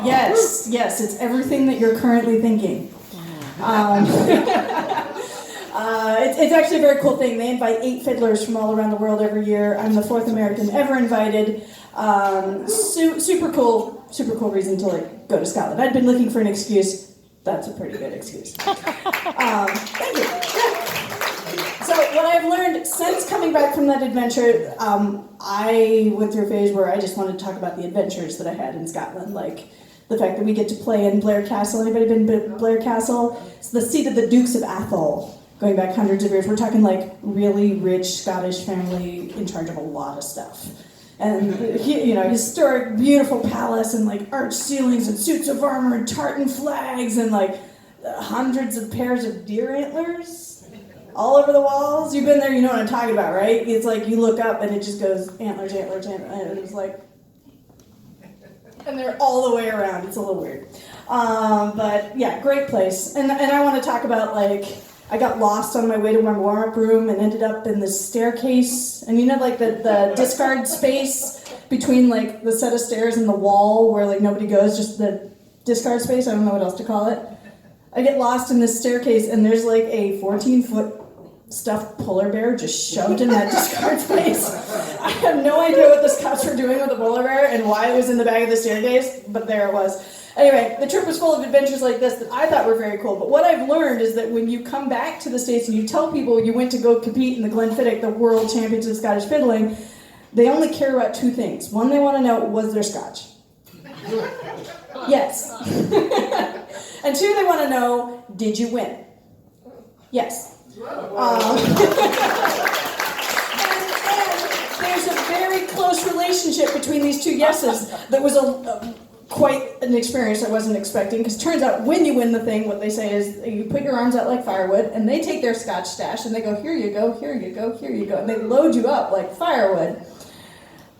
Yes, it's everything that you're currently thinking. It's actually a very cool thing. They invite 8 fiddlers from all around the world every year. I'm the 4th American ever invited. Super cool reason to go to Scotland. I'd been looking for an excuse. That's a pretty good excuse. Thank you. So what I've learned since coming back from that adventure, I went through a phase where I just wanted to talk about the adventures that I had in Scotland, like the fact that we get to play in Blair Castle. Anybody been to Blair Castle? It's the seat of the Dukes of Atholl, going back hundreds of years. We're talking really rich Scottish family in charge of a lot of stuff. And, historic, beautiful palace and, arched ceilings and suits of armor and tartan flags and, hundreds of pairs of deer antlers all over the walls. You've been there, you know what I'm talking about, right? It's you look up and it just goes antlers, antlers, antlers, and it's and they're all the way around. It's a little weird. But, yeah, great place. And I want to talk about, I got lost on my way to my warm-up room and ended up in this staircase. And the discard space between the set of stairs and the wall where nobody goes, just the discard space. I don't know what else to call it. I get lost in this staircase and there's a 14-foot stuffed polar bear just shoved in that discard space. I have no idea what the Scots were doing with the polar bear and why it was in the back of the staircase, but there it was. Anyway, the trip was full of adventures like this that I thought were very cool. But what I've learned is that when you come back to the States and you tell people you went to go compete in the Glenfiddich, the World Championships of Scottish Fiddling, they only care about 2 things. One, they want to know, was there Scotch? Yes. And 2, they want to know, did you win? Yes. And there's a very close relationship between these 2 yeses that was quite an experience I wasn't expecting, because it turns out when you win the thing, what they say is you put your arms out like firewood, and they take their Scotch stash and they go, here you go, here you go, here you go, and they load you up like firewood.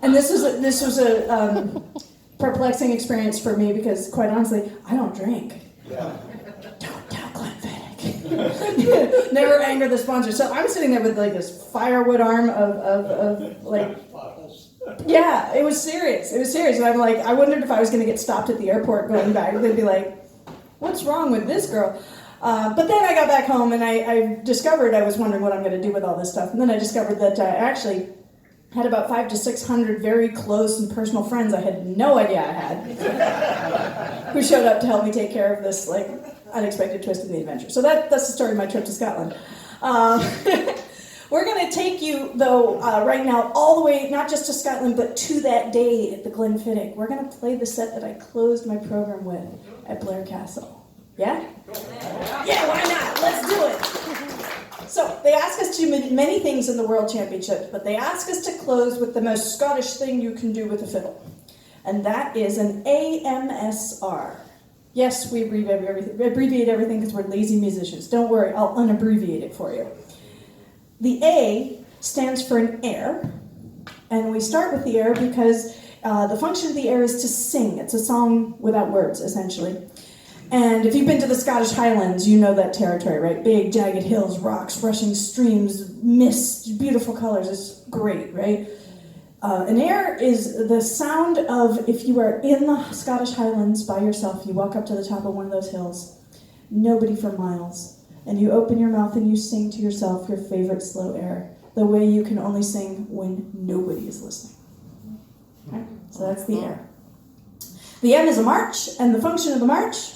And this was a perplexing experience for me because, quite honestly, I don't drink. Yeah. Don't tell Glenfiddich. Never anger the sponsor. So I'm sitting there with this firewood arm of yeah, it was serious. And I'm I wondered if I was going to get stopped at the airport going back. They'd be like, what's wrong with this girl? But then I got back home and I discovered, I was wondering what I'm going to do with all this stuff. And then I discovered that I actually had about 500 to 600 very close and personal friends I had no idea I had, who showed up to help me take care of this unexpected twist in the adventure. So that's the story of my trip to Scotland. We're going to take you, though, right now, all the way, not just to Scotland, but to that day at the Glenfiddich. We're going to play the set that I closed my program with at Blair Castle. Yeah? Yeah, why not? Let's do it. So, they ask us to do many things in the World Championships, but they ask us to close with the most Scottish thing you can do with a fiddle. And that is an AMSR. Yes, we abbreviate everything because we're lazy musicians. Don't worry, I'll unabbreviate it for you. The A stands for an air, and we start with the air because the function of the air is to sing. It's a song without words, essentially. And if you've been to the Scottish Highlands, you know that territory, right? Big, jagged hills, rocks, rushing streams, mist, beautiful colors. It's great, right? An air is the sound of, if you are in the Scottish Highlands by yourself, you walk up to the top of one of those hills, nobody for miles, and you open your mouth and you sing to yourself your favorite slow air, the way you can only sing when nobody is listening. Okay? So that's the air. The M is a march, and the function of the march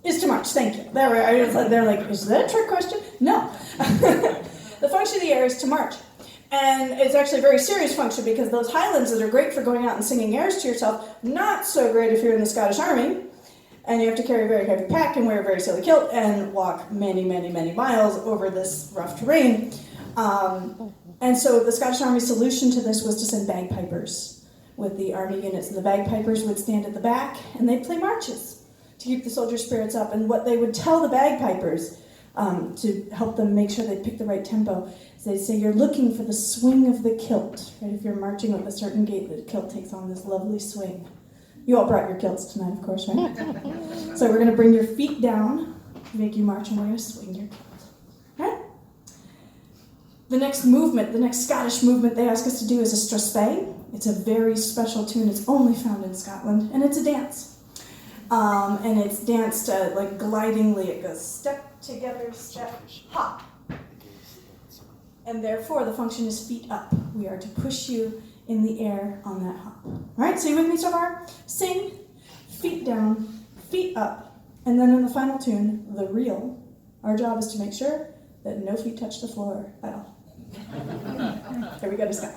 is to march. Thank you. They're like, is that a trick question? No. The function of the air is to march. And it's actually a very serious function because those Highlands that are great for going out and singing airs to yourself, not so great if you're in the Scottish Army, and you have to carry a very heavy pack and wear a very silly kilt and walk many, many, many miles over this rough terrain. And so the Scottish Army's solution to this was to send bagpipers with the army units. And the bagpipers would stand at the back and they'd play marches to keep the soldiers' spirits up. And what they would tell the bagpipers to help them make sure they pick the right tempo is they'd say, you're looking for the swing of the kilt. Right? If you're marching with a certain gait, the kilt takes on this lovely swing. You all brought your kilts tonight, of course, right? So we're going to bring your feet down, make you march, and we're going to swing your kilt. Right? The next movement, the next Scottish movement they ask us to do is a strathspey, It's a very special tune. It's only found in Scotland, and it's a dance. And it's danced like glidingly. It goes step together, step, hop. And therefore, the function is feet up. We are to push you in the air on that hop. All right, so you with me so far? Sing, feet down, feet up. And then in the final tune, the reel, our job is to make sure that no feet touch the floor at all. Here we go to Scott.